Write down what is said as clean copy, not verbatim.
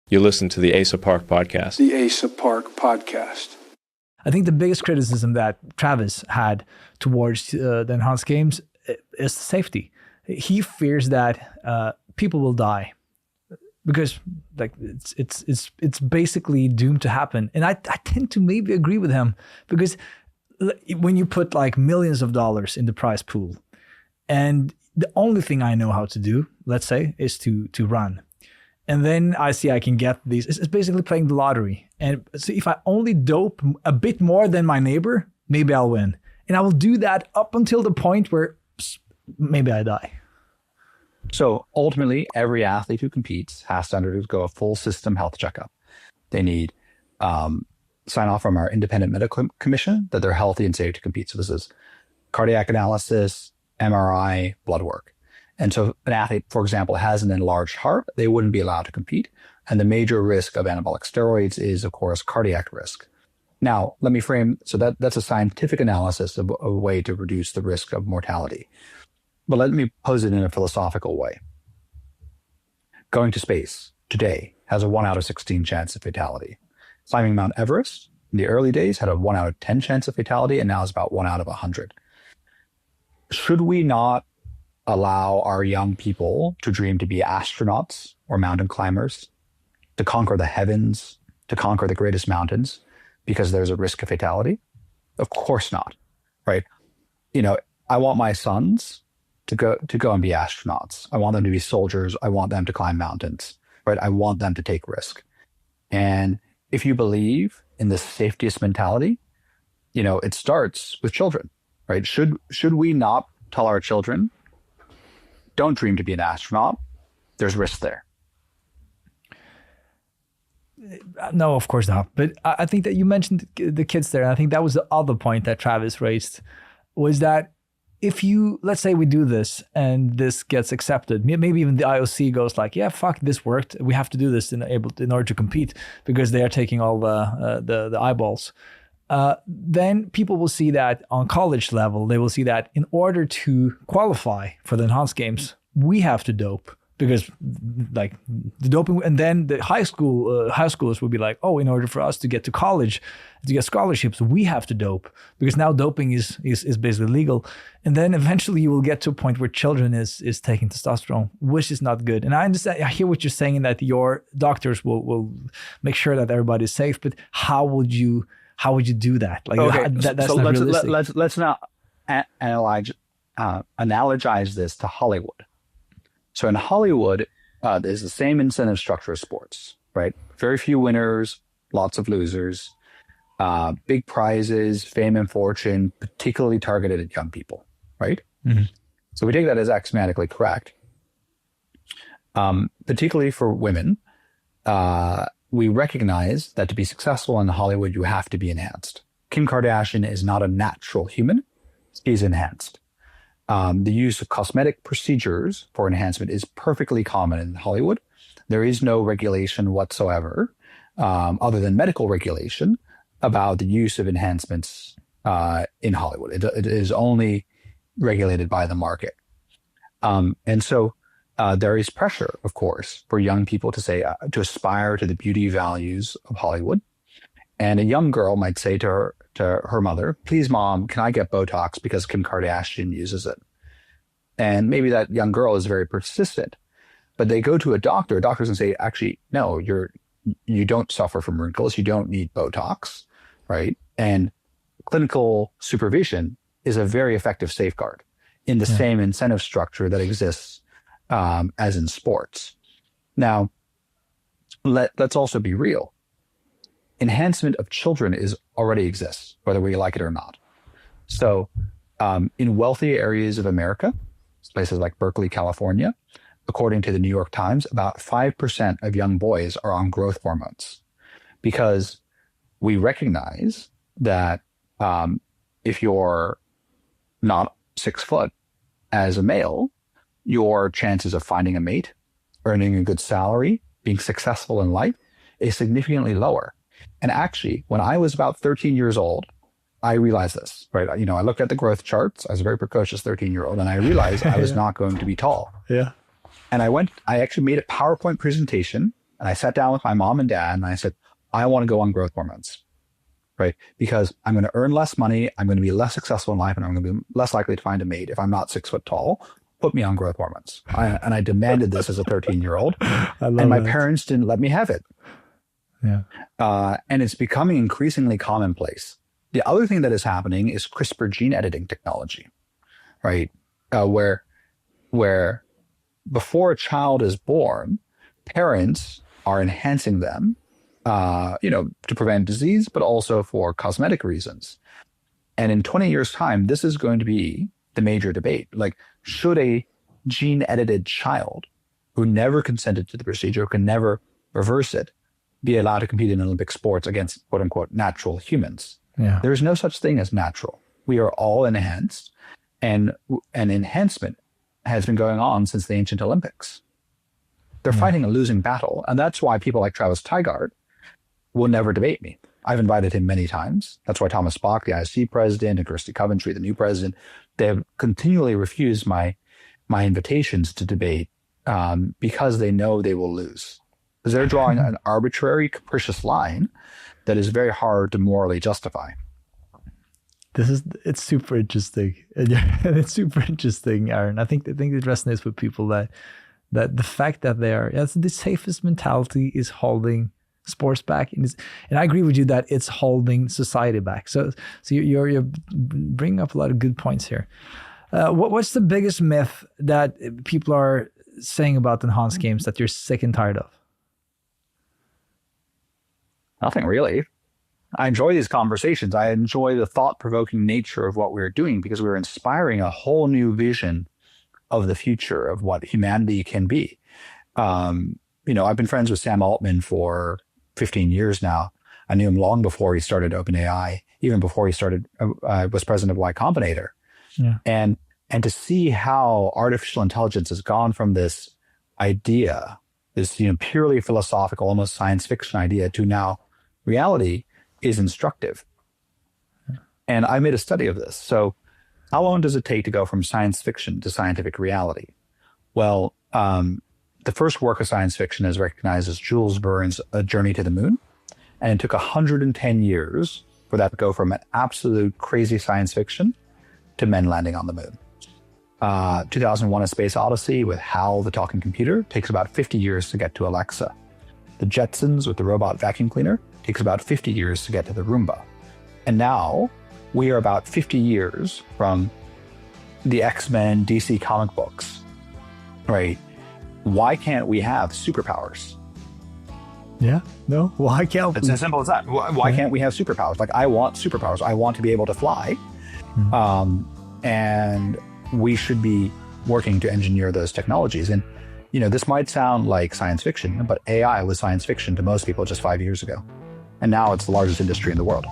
You listen to the Asa Park podcast. The Asa Park podcast. I think the biggest criticism that Travis had towards the enhanced games is safety. He fears that people will die because like it's basically doomed to happen. And I tend to maybe agree with him, because when you put like millions of dollars in the prize pool, and the only thing I know how to do, let's say, is to run. And then I see I can get these. It's basically playing the lottery. And so if I only dope a bit more than my neighbor, maybe I'll win. And I will do that up until the point where maybe I die. So ultimately, every athlete who competes has to undergo a full system health checkup. They need sign off from our independent medical commission that they're healthy and safe to compete. So this is cardiac analysis, MRI, blood work. And so if an athlete, for example, has an enlarged heart, they wouldn't be allowed to compete. And the major risk of anabolic steroids is, of course, cardiac risk. Now, let me frame, so that's a scientific analysis of a way to reduce the risk of mortality. But let me pose it in a philosophical way. Going to space today has a 1 out of 16 chance of fatality. Climbing Mount Everest in the early days had a 1 out of 10 chance of fatality, and now is about 1 out of 100. Should we not allow our young people to dream to be astronauts or mountain climbers, to conquer the heavens, to conquer the greatest mountains, because there's a risk of fatality? Of course not, right? You know, I want my sons to go and be astronauts. I want them to be soldiers. I want them to climb mountains, right? I want them to take risk. And if you believe in the safetiest mentality, you know, it starts with children, right? Should we not tell our children, don't dream to be an astronaut, there's risk there? No, of course not. But I think that you mentioned the kids there. And I think that was the other point that Travis raised, was that if you, let's say we do this and this gets accepted, maybe even the IOC goes like, yeah, fuck, this worked. We have to do this in order to compete, because they are taking all the eyeballs. Then people will see that on college level, they will see that in order to qualify for the enhanced games, we have to dope, because like the doping, and then the high schoolers will be like, oh, in order for us to get to college, to get scholarships, we have to dope, because now doping is basically legal. And then eventually you will get to a point where children is taking testosterone, which is not good. And I understand, I hear what you're saying, that your doctors will make sure that everybody is safe, but how would you do that? Like, okay, that's so not realistic. Let's now analogize this to Hollywood. So in Hollywood, there's the same incentive structure as sports, right? Very few winners, lots of losers, big prizes, fame and fortune, particularly targeted at young people, right? Mm-hmm. So we take that as axiomatically correct. Particularly for women, we recognize that to be successful in Hollywood, you have to be enhanced. Kim Kardashian is not a natural human. She's enhanced. The use of cosmetic procedures for enhancement is perfectly common in Hollywood. There is no regulation whatsoever, other than medical regulation, about the use of enhancements in Hollywood. It is only regulated by the market. And so there is pressure, of course, for young people to say, to aspire to the beauty values of Hollywood. And a young girl might say to her mother, please, mom, can I get Botox because Kim Kardashian uses it? And maybe that young girl is very persistent, but they go to a doctor's going to say, actually, no, you don't suffer from wrinkles. You don't need Botox, right? And clinical supervision is a very effective safeguard in the same incentive structure that exists as in sports. Now, let's also be real. Enhancement of children already exists, whether we like it or not. So in wealthy areas of America, places like Berkeley, California, according to the New York Times, about 5% of young boys are on growth hormones, because we recognize that if you're not 6 foot as a male, your chances of finding a mate, earning a good salary, being successful in life is significantly lower. And actually, when I was about 13 years old, I realized this, right? You know, I looked at the growth charts. I was a very precocious 13-year-old, and I realized I was not going to be tall. Yeah. And I actually made a PowerPoint presentation And I sat down with my mom and dad and I said, I want to go on growth hormones, right? Because I'm going to earn less money. I'm going to be less successful in life, and I'm going to be less likely to find a mate if I'm not 6 foot tall. Put me on growth hormones. And I demanded this as a 13-year-old. And my parents didn't let me have it. Yeah. And it's becoming increasingly commonplace. The other thing that is happening is CRISPR gene editing technology, right? Where before a child is born, parents are enhancing them, to prevent disease, but also for cosmetic reasons. And in 20 years' time, this is going to be the major debate. Like, should a gene-edited child who never consented to the procedure, who can never reverse it, be allowed to compete in Olympic sports against quote-unquote natural humans? Yeah. There's no such thing as natural. We are all enhanced, and an enhancement has been going on since the ancient Olympics. They're fighting a losing battle, and that's why people like Travis Tygart will never debate me. I've invited him many times. That's why Thomas Bach, the ISC president, and Kirsty Coventry, the new president, they have continually refused my invitations to debate because they know they will lose. Because they're drawing an arbitrary, capricious line that is very hard to morally justify. It's super interesting. It's super interesting, Aaron. I think it resonates with people that the fact that the safest mentality is holding sports back, and I agree with you that it's holding society back. So you're bringing up a lot of good points here. What's the biggest myth that people are saying about enhanced games that you're sick and tired of? Nothing really. I enjoy these conversations. I enjoy the thought-provoking nature of what we're doing because we're inspiring a whole new vision of the future of what humanity can be. I've been friends with Sam Altman for 15 years now. I knew him long before he started OpenAI, even before he was president of Y Combinator. Yeah. And to see how artificial intelligence has gone from this idea, this purely philosophical, almost science fiction idea, to now reality is instructive. And I made a study of this. So how long does it take to go from science fiction to scientific reality? Well, the first work of science fiction is recognized as Jules Verne's A Journey to the Moon. And it took 110 years for that to go from an absolute crazy science fiction to men landing on the moon. 2001: A Space Odyssey with HAL, the talking computer, takes about 50 years to get to Alexa. The Jetsons with the robot vacuum cleaner takes about 50 years to get to the Roomba. And now we are about 50 years from the X-Men DC comic books, right? Why can't we have superpowers? Yeah, no, why can't we? It's as simple as that. Why can't we have superpowers? Like, I want superpowers. I want to be able to fly. And we should be working to engineer those technologies. And, this might sound like science fiction, but AI was science fiction to most people just 5 years ago. And now it's the largest industry in the world.